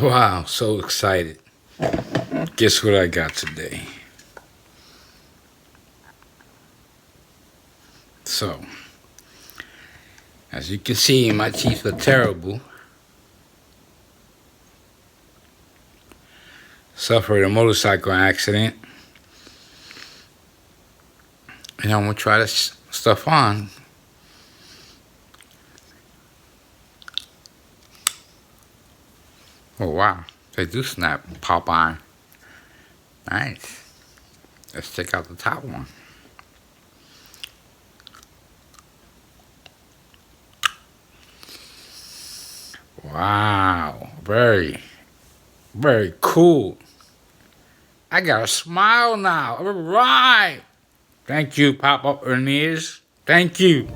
Wow, so excited. Guess what I got today? So, as you can see, my teeth are terrible. Suffered a motorcycle accident. And I'm going to try this stuff on. Oh, wow. They do snap, pop on. Nice. Let's check out the top one. Wow. Very, very cool. I got a smile now. All right. Thank you, Pop Up Veneers. Thank you.